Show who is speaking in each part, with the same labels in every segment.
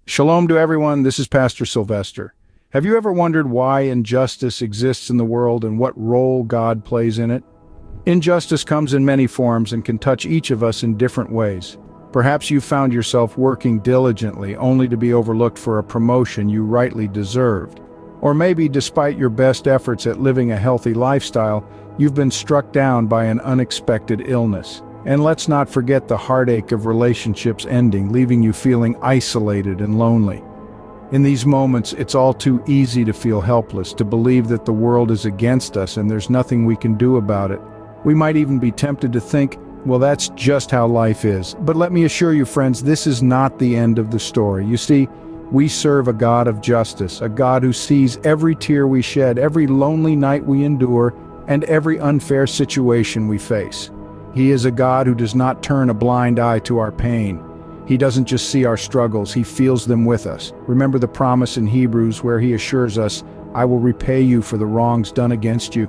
Speaker 1: Shalom to everyone, this is Pastor Sylvester. Have you ever wondered why injustice exists in the world and what role God plays in it? Injustice comes in many forms and can touch each of us in different ways. Perhaps you found yourself working diligently only to be overlooked for a promotion you rightly deserved. Or maybe despite your best efforts at living a healthy lifestyle, you've been struck down by an unexpected illness. And let's not forget the heartache of relationships ending, leaving you feeling isolated and lonely. In these moments, it's all too easy to feel helpless, to believe that the world is against us and there's nothing we can do about it. We might even be tempted to think, well, that's just how life is. But let me assure you, friends, this is not the end of the story. You see, we serve a God of justice, a God who sees every tear we shed, every lonely night we endure, and every unfair situation we face. He is a God who does not turn a blind eye to our pain. He doesn't just see our struggles, He feels them with us. Remember the promise in Hebrews where He assures us, "I will repay you for the wrongs done against you."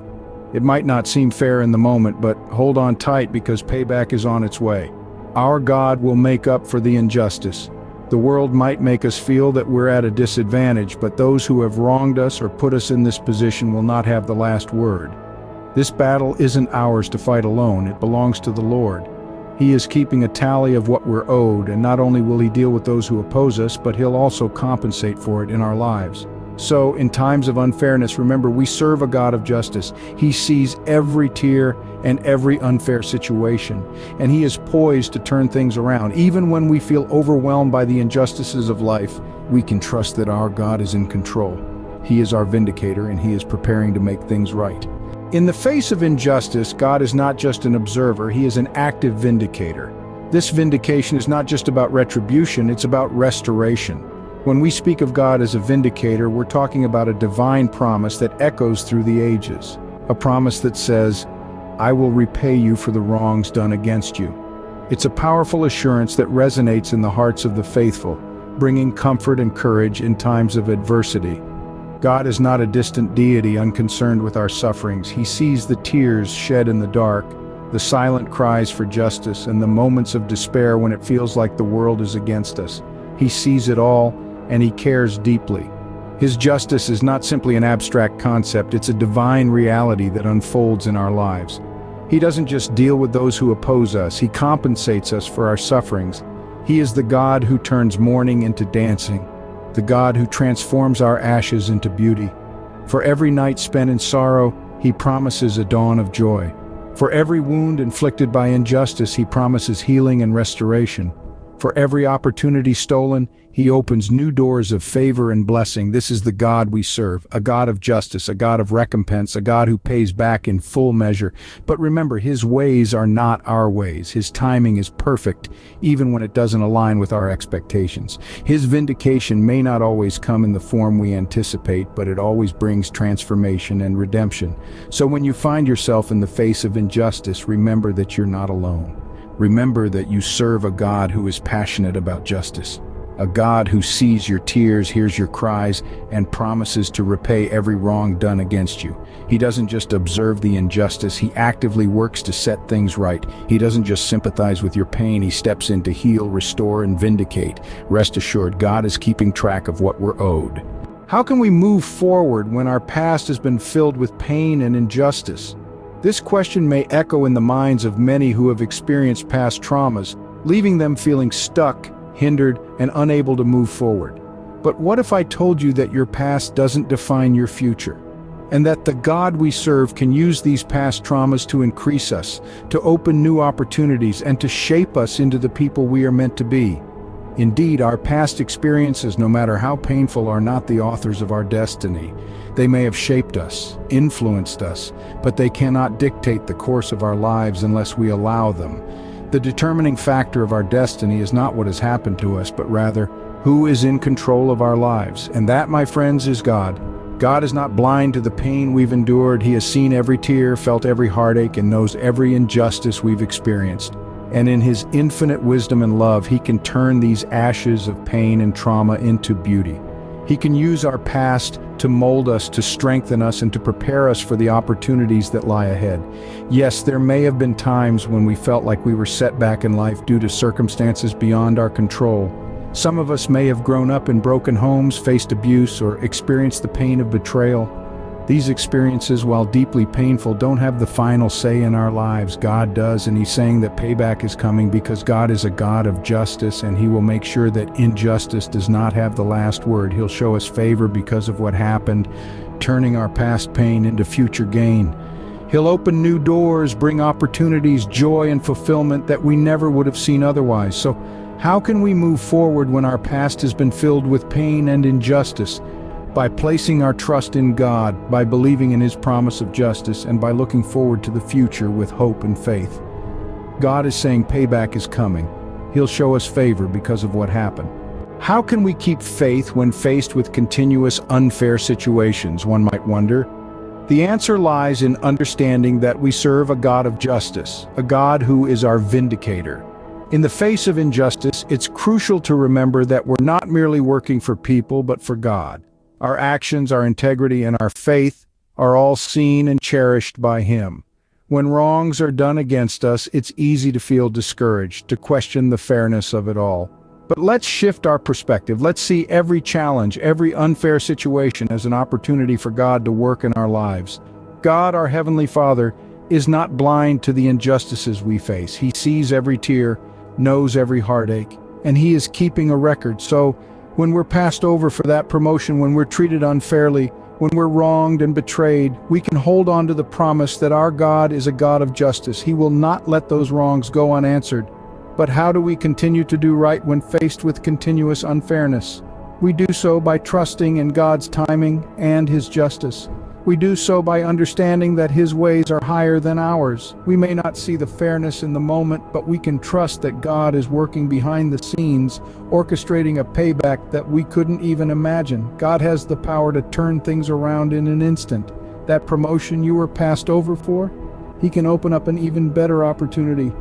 Speaker 1: It might not seem fair in the moment, but hold on tight because payback is on its way. Our God will make up for the injustice. The world might make us feel that we're at a disadvantage, but those who have wronged us or put us in this position will not have the last word. This battle isn't ours to fight alone, it belongs to the Lord. He is keeping a tally of what we're owed, and not only will He deal with those who oppose us, but He'll also compensate for it in our lives. So, in times of unfairness, remember, we serve a God of justice. He sees every tear and every unfair situation, and He is poised to turn things around. Even when we feel overwhelmed by the injustices of life, we can trust that our God is in control. He is our vindicator, and He is preparing to make things right. In the face of injustice, God is not just an observer, He is an active vindicator. This vindication is not just about retribution, it's about restoration. When we speak of God as a vindicator, we're talking about a divine promise that echoes through the ages. A promise that says, "I will repay you for the wrongs done against you." It's a powerful assurance that resonates in the hearts of the faithful, bringing comfort and courage in times of adversity. God is not a distant deity unconcerned with our sufferings. He sees the tears shed in the dark, the silent cries for justice, and the moments of despair when it feels like the world is against us. He sees it all, and He cares deeply. His justice is not simply an abstract concept, it's a divine reality that unfolds in our lives. He doesn't just deal with those who oppose us, He compensates us for our sufferings. He is the God who turns mourning into dancing, the God who transforms our ashes into beauty. For every night spent in sorrow, He promises a dawn of joy. For every wound inflicted by injustice, He promises healing and restoration. For every opportunity stolen, He opens new doors of favor and blessing. This is the God we serve, a God of justice, a God of recompense, a God who pays back in full measure. But remember, His ways are not our ways. His timing is perfect, even when it doesn't align with our expectations. His vindication may not always come in the form we anticipate, but it always brings transformation and redemption. So when you find yourself in the face of injustice, remember that you're not alone. Remember that you serve a God who is passionate about justice, a God who sees your tears, hears your cries, and promises to repay every wrong done against you. He doesn't just observe the injustice, He actively works to set things right. He doesn't just sympathize with your pain, He steps in to heal, restore, and vindicate. Rest assured, God is keeping track of what we're owed. How can we move forward when our past has been filled with pain and injustice? This question may echo in the minds of many who have experienced past traumas, leaving them feeling stuck, hindered, and unable to move forward. But what if I told you that your past doesn't define your future, and that the God we serve can use these past traumas to increase us, to open new opportunities, and to shape us into the people we are meant to be? Indeed, our past experiences, no matter how painful, are not the authors of our destiny. They may have shaped us, influenced us, but they cannot dictate the course of our lives unless we allow them. The determining factor of our destiny is not what has happened to us, but rather, who is in control of our lives. And that, my friends, is God. God is not blind to the pain we've endured. He has seen every tear, felt every heartache, and knows every injustice we've experienced. And in His infinite wisdom and love, He can turn these ashes of pain and trauma into beauty. He can use our past to mold us, to strengthen us, and to prepare us for the opportunities that lie ahead. Yes, there may have been times when we felt like we were set back in life due to circumstances beyond our control. Some of us may have grown up in broken homes, faced abuse, or experienced the pain of betrayal. These experiences, while deeply painful, don't have the final say in our lives. God does, and He's saying that payback is coming because God is a God of justice, and He will make sure that injustice does not have the last word. He'll show us favor because of what happened, turning our past pain into future gain. He'll open new doors, bring opportunities, joy, and fulfillment that we never would have seen otherwise. So, how can we move forward when our past has been filled with pain and injustice? By placing our trust in God, by believing in His promise of justice, and by looking forward to the future with hope and faith. God is saying payback is coming. He'll show us favor because of what happened. How can we keep faith when faced with continuous unfair situations, one might wonder? The answer lies in understanding that we serve a God of justice, a God who is our vindicator. In the face of injustice, it's crucial to remember that we're not merely working for people, but for God. Our actions, our integrity, and our faith are all seen and cherished by Him. When wrongs are done against us, it's easy to feel discouraged, to question the fairness of it all. But let's shift our perspective. Let's see every challenge, every unfair situation as an opportunity for God to work in our lives. God, our Heavenly Father, is not blind to the injustices we face. He sees every tear, knows every heartache, and He is keeping a record. So, when we're passed over for that promotion, when we're treated unfairly, when we're wronged and betrayed, we can hold on to the promise that our God is a God of justice. He will not let those wrongs go unanswered. But how do we continue to do right when faced with continuous unfairness? We do so by trusting in God's timing and His justice. We do so by understanding that His ways are higher than ours. We may not see the fairness in the moment, but we can trust that God is working behind the scenes, orchestrating a payback that we couldn't even imagine. God has the power to turn things around in an instant. That promotion you were passed over for, He can open up an even better opportunity.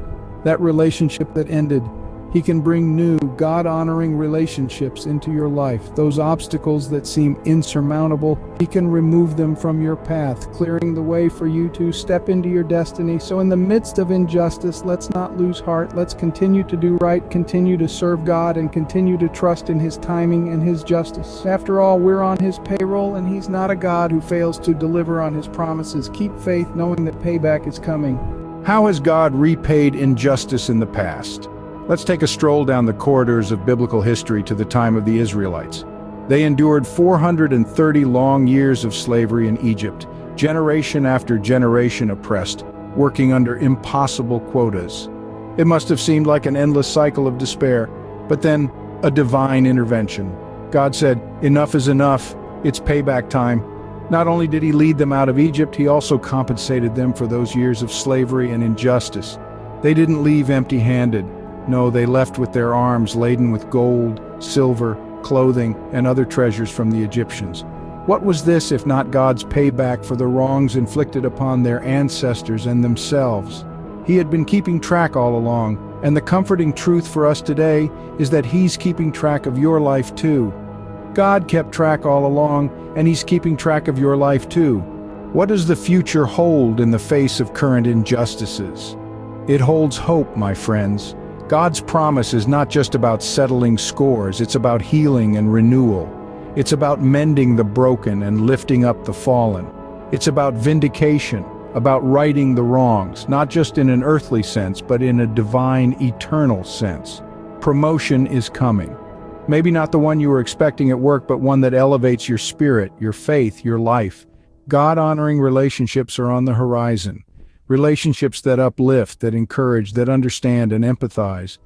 Speaker 1: That relationship that ended, He can bring new, God-honoring relationships into your life. Those obstacles that seem insurmountable, He can remove them from your path, clearing the way for you to step into your destiny. So in the midst of injustice, let's not lose heart. Let's continue to do right, continue to serve God, and continue to trust in His timing and His justice. After all, we're on His payroll, and He's not a God who fails to deliver on His promises. Keep faith, knowing that payback is coming. How has God repaid injustice in the past? Let's take a stroll down the corridors of biblical history to the time of the Israelites. They endured 430 long years of slavery in Egypt, generation after generation oppressed, working under impossible quotas. It must have seemed like an endless cycle of despair, but then a divine intervention. God said, "Enough is enough, it's payback time." Not only did He lead them out of Egypt, He also compensated them for those years of slavery and injustice. They didn't leave empty-handed. No, they left with their arms laden with gold, silver, clothing, and other treasures from the Egyptians. What was this if not God's payback for the wrongs inflicted upon their ancestors and themselves? He had been keeping track all along, and the comforting truth for us today is that He's keeping track of your life too. God kept track all along, and He's keeping track of your life too. What does the future hold in the face of current injustices? It holds hope, my friends. God's promise is not just about settling scores, it's about healing and renewal. It's about mending the broken and lifting up the fallen. It's about vindication, about righting the wrongs, not just in an earthly sense, but in a divine, eternal sense. Promotion is coming. Maybe not the one you were expecting at work, but one that elevates your spirit, your faith, your life. God-honoring relationships are on the horizon. Relationships that uplift, that encourage, that understand and empathize.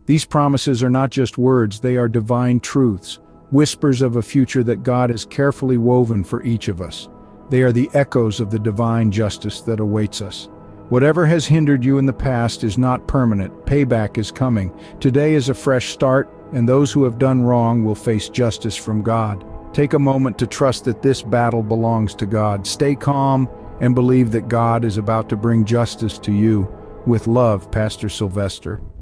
Speaker 1: These promises are not just words, they are divine truths, whispers of a future that God has carefully woven for each of us. They are the echoes of the divine justice that awaits us. Whatever has hindered you in the past is not permanent. Payback is coming. Today is a fresh start, and those who have done wrong will face justice from God. Take a moment to trust that this battle belongs to God. Stay calm and believe that God is about to bring justice to you. With love, Pastor Sylvester.